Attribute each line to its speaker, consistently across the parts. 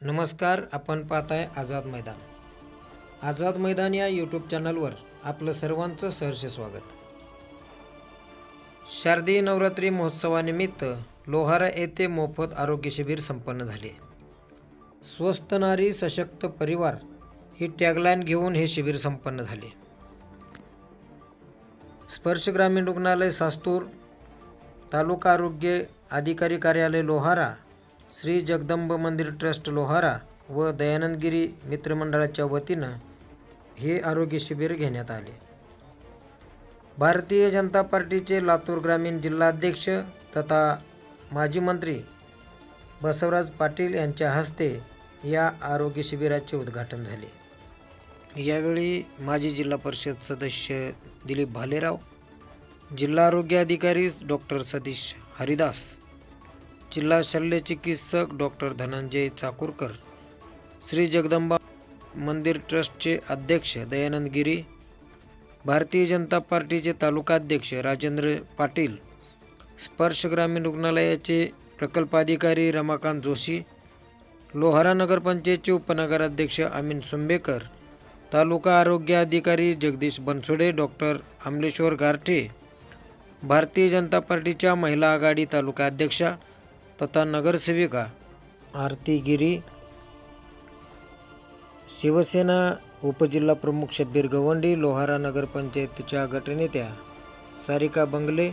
Speaker 1: नमस्कार, आपण पाहताय आझाद मैदान. आझाद मैदान या यूट्यूब चॅनलवर आपलं सर्वांचं सहर्ष स्वागत. शारदीय नवरात्री महोत्सवानिमित्त लोहारा येथे मोफत आरोग्य शिबिर संपन्न झाले. स्वस्थ नारी सशक्त परिवार ही टॅगलाईन घेऊन हे शिबिर संपन्न झाले. स्पर्श ग्रामीण रुग्णालय सास्तूर, तालुका आरोग्य अधिकारी कार्यालय लोहारा, श्री जगदंब मंदिर ट्रस्ट लोहारा व दयानंदगिरी मित्रमंडळाच्या वतीनं हे आरोग्य शिबिर घेण्यात आले. भारतीय जनता पार्टीचे लातूर ग्रामीण जिल्हाध्यक्ष तथा माजी मंत्री बसवराज पाटील यांच्या हस्ते या आरोग्य शिबिराचे उद्घाटन झाले. यावेळी माजी जिल्हा परिषद सदस्य दिलीप भालेराव, जिल्हा आरोग्य अधिकारी डॉक्टर सतीश हरिदास, जिल्हा शल्यचिकित्सक डॉक्टर धनंजय चाकूरकर, श्री जगदंबा मंदिर ट्रस्टचे अध्यक्ष दयानंद गिरी, भारतीय जनता पार्टीचे तालुकाध्यक्ष राजेंद्र पाटील, स्पर्श ग्रामीण रुग्णालयाचे प्रकल्पाधिकारी रमाकांत जोशी, लोहारा नगरपंचायतचे उपनगराध्यक्ष अमीन सुंबेकर, तालुका आरोग्य अधिकारी जगदीश बनसोडे, डॉक्टर अमलेश्वर गारठे, भारतीय जनता पार्टीच्या महिला आघाडी तालुका अध्यक्षा तथा नगरसेविका आरती गिरी, शिवसेना उपजिल्हा प्रमुख शब्बीर गवंडी, लोहारा नगरपंचायतीच्या गटनेत्या सारिका बंगले,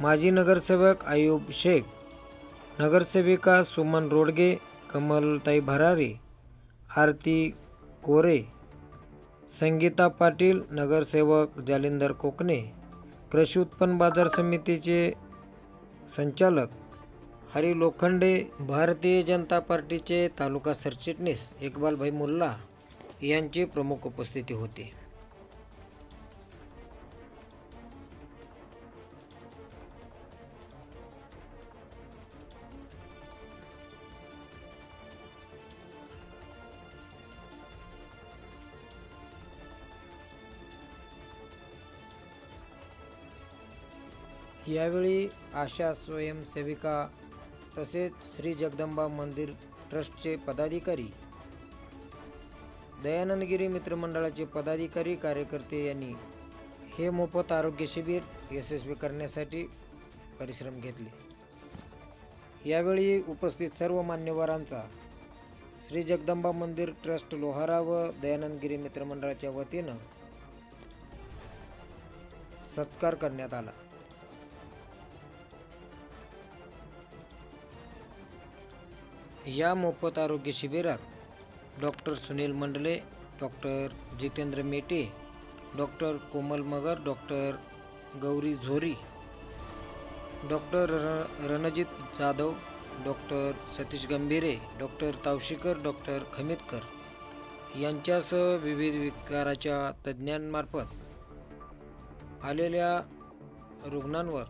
Speaker 1: माजी नगरसेवक आयुब शेख, नगरसेविका सुमन रोडगे, कमलताई भरारी, आरती कोरे, संगीता पाटील, नगरसेवक जालिंदर कोकणे, कृषी उत्पन्न बाजार समितीचे संचालक हरी लोखंडे, भारतीय जनता पार्टीचे तालुका सरचिटणीस इक्बालभाई मुल्ला यांची प्रमुख उपस्थिती होती. यावेळी आशा स्वयंसेविका तसेच श्री जगदंबा मंदिर ट्रस्टचे पदाधिकारी, दयानंदगिरी मित्रमंडळाचे पदाधिकारी कार्यकर्ते यांनी हे मोफत आरोग्य शिबिर यशस्वी करण्यासाठी परिश्रम घेतले. यावेळी उपस्थित सर्व मान्यवरांचा श्री जगदंबा मंदिर ट्रस्ट लोहारा व दयानंदगिरी मित्रमंडळाच्या वतीनं सत्कार करण्यात आला. या मोफत आरोग्य शिबिरात doctor Sunil Mandle, doctor Jitendra Mete, doctor Komal Magar, doctor Gauri Zori, doctor Ranjit Jadhav, doctor Satish Gambhire, doctor Tavshikar, doctor Khamitkar यांच्यासह विविध विकाराच्या तज्ज्ञांमार्फत आलेल्या रुग्णांवर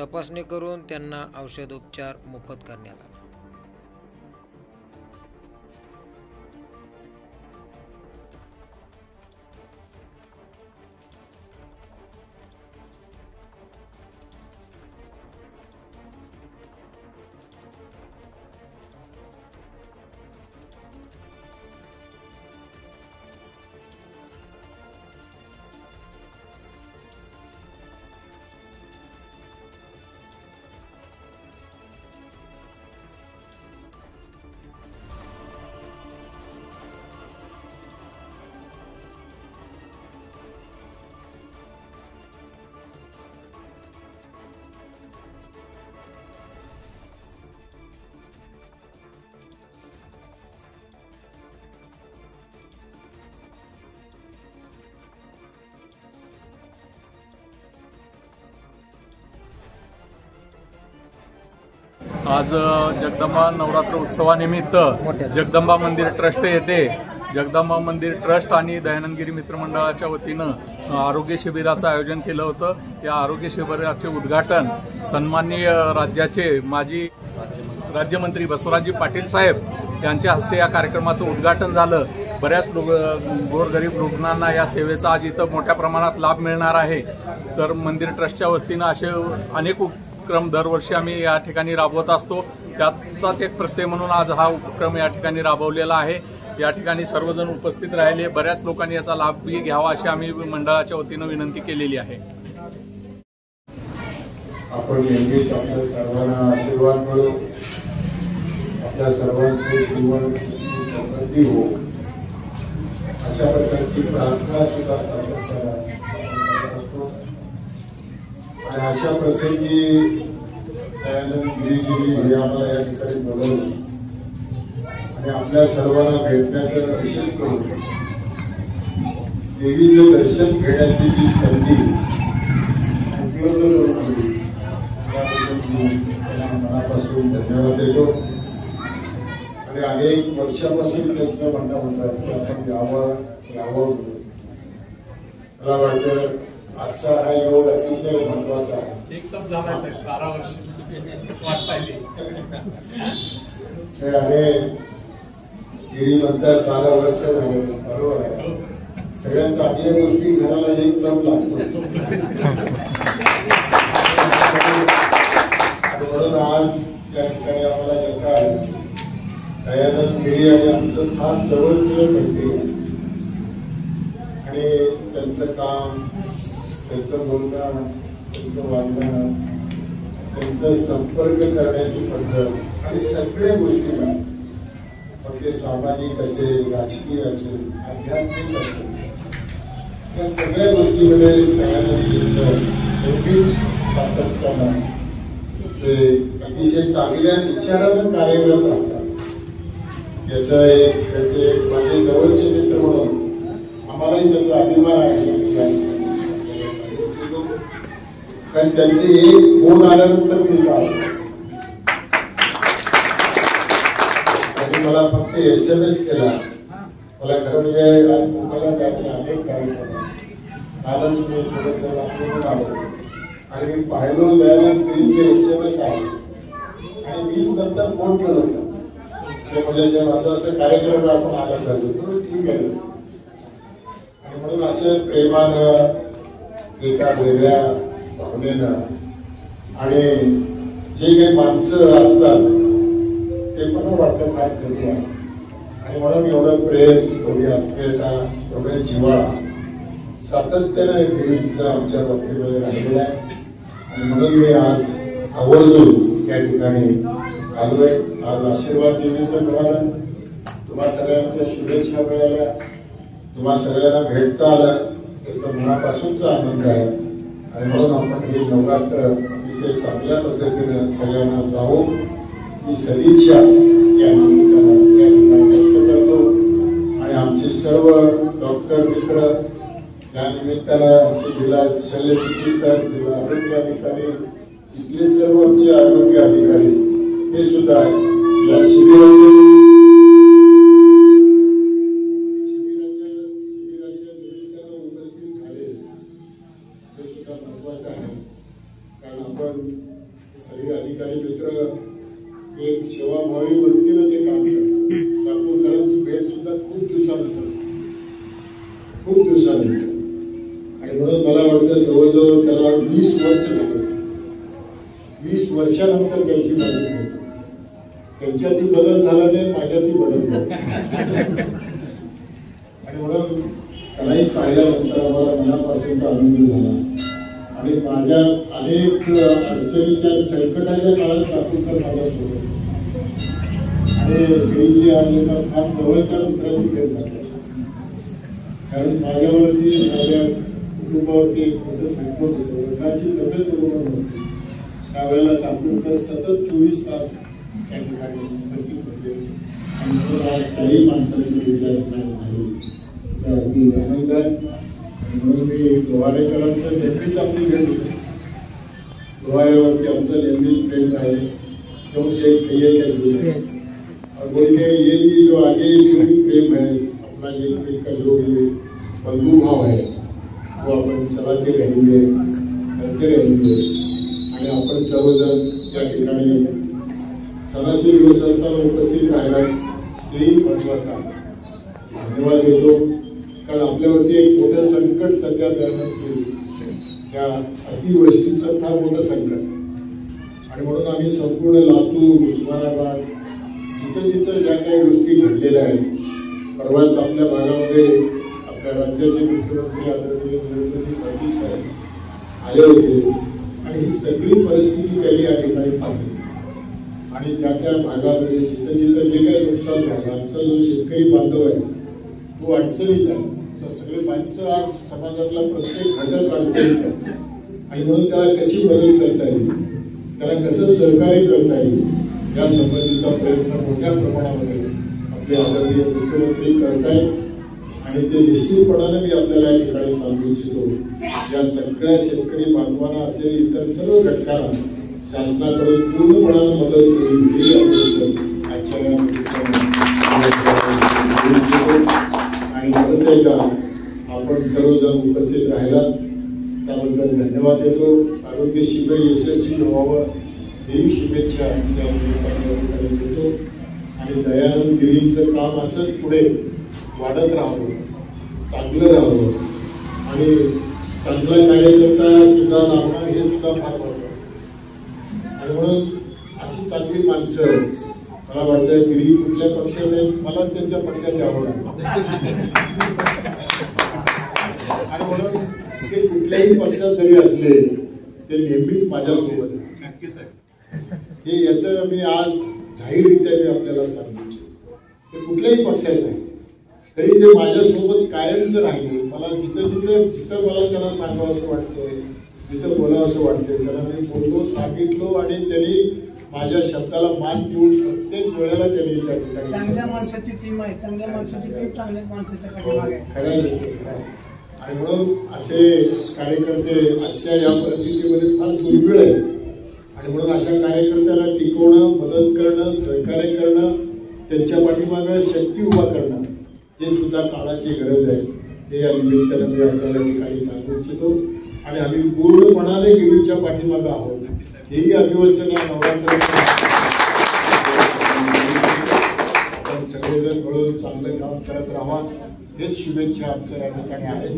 Speaker 1: तपासणी करून त्यांना औषधोपचार मोफत करण्यात आला.
Speaker 2: आज जगदंबा नवरात्र उत्सवानिमित्त जगदंबा मंदिर ट्रस्ट येथे जगदंबा मंदिर ट्रस्ट आणि दयानंदगिरी मित्रमंडळाच्या वतीनं आरोग्य शिबिराचं आयोजन केलं होतं. या आरोग्य शिबिराचे उद्घाटन सन्माननीय राज्याचे माजी राज्यमंत्री बसवराजजी पाटील साहेब यांच्या हस्ते या कार्यक्रमाचं उद्घाटन झालं. बऱ्याच गोरगरीब रुग्णांना या सेवेचा आज इथं मोठ्या प्रमाणात लाभ मिळणार आहे. तर मंदिर ट्रस्टच्या वतीनं असे अनेक उपक्रम दरवर्षी आम्ही या ठिकाणी राबवत असतो. त्याचाच एक प्रत्यय म्हणून आज हा उपक्रम या ठिकाणी राबवलेला आहे. या ठिकाणी सर्वजण उपस्थित राहिले. बऱ्याच लोकांनी याचा लाभही घ्यावा अशी आम्ही मंडळाच्या वतीनं विनंती केलेली आहे.
Speaker 3: आपण नेहमीच आपल्या सर्वांना आशीर्वाद मिळो, आपल्या सर्वांचे जीवन समृद्धी हो अशा प्रकारची प्रार्थना सुद्धा सातत्याने असतो. आणि अशा प्रसंगी दयानंद गिरीजी हे आम्हाला या ठिकाणी बोलवलं आणि आपल्या सर्वांना भेटण्याचं विशेष करून देवीचं दर्शन घेण्याची जी संधी उपलब्ध करून दिली त्याबद्दल मनापासून धन्यवाद देतो. आणि अनेक वर्षापासून त्यांचं म्हणणं यावं मला वाटतं आजचा हा योग अतिशय महत्वाचा आहे.
Speaker 2: एकदम झाला साहेब 12 वर्ष वाट पाहिली.
Speaker 3: गिरी म्हणतात 12 वर्ष झाले. बरोबर आहे. सगळ्या चांगल्या गोष्टी घराला एकदम लागतो. म्हणून आज त्या ठिकाणी आम्हाला येता आलं. दयानंद गिरी आणि आमचं फार जवळचं मैत्री आणि त्यांचं काम, त्यांचं बोलणं, त्यांचं वागणं, त्यांचा संपर्क करण्याची पद्धत आणि सगळ्या गोष्टीला मग ते सामाजिक असेल, राजकीय असेल, आध्यात्मिक असेल, या सगळ्या गोष्टीमध्ये नेहमीच सातत्यानं ते अतिशय चांगल्या विचारानं कार्यरत राहतात. याचा एक माझे जवळचे मित्र म्हणून आम्हालाही त्याचा अभिमान आहे. कारण त्यांचे एक फोन आल्यानंतर मी त्यांनी मला फक्त SMS केला. मला खरं म्हणजे आज मुंबईला जायचे अनेक कार्यक्रम. आजच मी थोडंसं लांबून आलो आणि मी पाहिलो दयानंद गिरीचे SMS आहे आणि मीच नंतर फोन केला होता. ते म्हणजे साहेब असं असं कार्यक्रम आपण आला पाहिजे. ठीक आहे. आणि म्हणून असं प्रेमानं एका वेगळ्या भावनेनं आणि जे काही माणसं असतात ते मला वाटतं फार कमी आहे. आणि म्हणून एवढं प्रेम, एवढी आत्मीयता, एवढं जिव्हाळा सातत्याने गिरीचं आमच्या बाबतीमध्ये राहिलेलं आहे. आणि म्हणून मी आज आवर्जून या ठिकाणी आलोय. आज आशीर्वाद देवीचं मिळालं. तुम्हा सगळ्यांच्या शुभेच्छा मिळाल्या. तुम्हा सगळ्यांना भेटता आलं त्याचा मनापासूनचा आनंद आहे. आणि म्हणून आपण हे नवरात्र अतिशय चांगल्या पद्धतीने सगळ्यांना जावो ही सदिच्छा या निमित्तानं या ठिकाणी व्यक्त करतो. आणि आमचे सर्व डॉक्टर मित्र या निमित्तानं आमचे जिल्हा शल्यचिकित्सक, जिल्हा आरोग्य अधिकारी, इथले सर्व आमचे आरोग्य अधिकारी हे सुद्धा या शिबिराच्या निमित्तानं उपस्थित झाले हे सुद्धा महत्वाचं आहे. कारण आपण सगळे अधिकारी मित्र एक सेवाभावी वृत्तीनं ते काम करतात. चाकूरकरांची भेट सुद्धा खूप दिवसानंतर आणि म्हणून मला वाटतं जवळजवळ त्याला 20 वर्ष झाले. 20 वर्षानंतर त्यांची भेट होती. त्यांच्यातही बदल झाला नाही, माझ्यातही बदल झाला. आणि म्हणून त्यालाही पाहिल्यानंतर आम्हाला मनापासूनचा आनंद झाला. आणि माझ्या अनेक अडचणीच्या आणि संकटाच्या काळात चाकूरकर माझ्यासोबत आणि गिरीजी आज एका फार जवळच्या मित्राची भेट झाली. कारण माझ्यावरती माझ्या कुटुंबावरती एक मोठं संकट होतं. वडिलांची तब्येत बरोबर नव्हती. त्यावेळेला चाकूरकर सतत 24 तास त्या ठिकाणी उपस्थित होते. आणि म्हणून आज काही माणसांची भेट या ठिकाणी झाली त्याचा अगदी आनंद आहे. म्हणून मी गोवारेकरांचं नेहमीच आपली भेट होते. गोवारेवरती आमचं नेहमीच प्रेम आहे. क्यों शेख सैयद बोल के ये भी जो आगे जो भी प्रेम है अपना एक का जो भी बंधुभाव है वो अपन चलाते रहेंगे, करते रहेंगे. आणि आपण सर्वजण या ठिकाणी सणाचे दिवस असताना उपस्थित राहिला तेही महत्वाचं आहे. धन्यवाद देतो. कारण आपल्यावरती एक मोठं संकट सध्या दरम्यान त्या अतिवृष्टीचं फार मोठं संकट आणि म्हणून आम्ही संपूर्ण लातूर, उस्मानाबाद जिथं जिथं ज्या काही गोष्टी घडलेल्या आहेत, परवाच आपल्या भागामध्ये आपल्या राज्याचे मुख्यमंत्री आदरणीय नरेंद्रजी फडणवीस साहेब आले होते आणि ही सगळी परिस्थिती त्यांनी या ठिकाणी पाहिली आणि त्या त्या भागामध्ये जिथं जिथं जे काही नुकसान झालं, आमचा जो शेतकरी बांधव आहे तो अडचणीत आहे, तर सगळे माणसं आज समाजातला प्रत्येक घटक अडचणीत आहे आणि म्हणून त्याला कशी मदत करता येईल, त्याला कसं सहकार्य करता येईल या संबंधीचा प्रयत्न मोठ्या प्रमाणामध्ये आपले आदरणीय मुख्यमंत्री करतायत आणि ते निश्चितपणाने मी आपल्याला या ठिकाणी सांगू इच्छितो, या सगळ्या शेतकरी बांधवांना असेल इतर सर्व घटकांना शासनाकडून पूर्णपणाने मदत होईल ही अपेक्षा आजच्या या आणि परत एकदा आपण सर्वजण उपस्थित राहिलात त्याबद्दल धन्यवाद देतो. आरोग्य शिबिर यशस्वी व्हावं ही शुभेच्छा देतो आणि दयानंद गिरींचं काम असंच पुढे वाढत राहावं, चांगलं राहावं आणि चांगला कार्यकर्ता सुद्धा लावणं हे सुद्धा फार महत्वाचं आणि म्हणून अशी चांगली माणसं मला वाटतं गिरी कुठल्या पक्षात आहेत, मला त्यांच्या पक्षात यावं लागतं आणि म्हणून ते कुठल्याही पक्षात जरी असले ते नेहमीच माझ्यासोबत हे याचं मी आज जाहीररित्या मी आपल्याला सांगू इच्छितो. ते कुठल्याही पक्षात नाही तरी ते माझ्यासोबत कायमच राहिले. मला जिथं मला त्यांना सांगावं असं वाटतंय, जिथं बोलावं असं वाटतंय त्यांना मी बोललो, सांगितलो आणि त्यांनी माझ्या शब्दाला मान देऊन प्रत्येक वेळेला त्यांनी त्या ठिकाणी
Speaker 4: चांगल्या माणसाची टीम आहे, चांगल्या माणसाची टीम चांगल्या माणसाच्या पाठीमागे आहे.
Speaker 3: खरं आणि म्हणून असे कार्यकर्ते आजच्या या परिस्थितीमध्ये फार दुर्मिळ आहे आणि म्हणून अशा कार्यकर्त्याला टिकवणं, मदत करणं, सहकार्य करणं, त्यांच्या पाठीमागं शक्ती उभा करणं हे सुद्धा काळाची गरज आहे. हे या निमित्तानं मी आपल्याला ठिकाणी सांगू इच्छितो आणि आम्ही पूर्णपणाने गिरीच्या पाठीमागं आहोत. हेही अभिवचन या नवरात्र आपण सगळेजण मिळून चांगलं काम करत राहा हेच शुभेच्छा आमच्या या ठिकाणी आहेत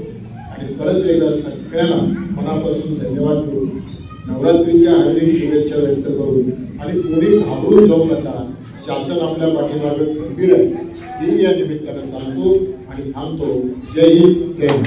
Speaker 3: आणि परत एकदा सगळ्यांना मनापासून धन्यवाद देऊन नवरात्रीच्या हार्दिक शुभेच्छा व्यक्त करून आणि कोणी घाबरून जाऊ नका, शासन आपल्या पाठीमागे खंबीर आहे ही या निमित्तानं सांगतो आणि थांबतो. जय हिंद, जय हिंद.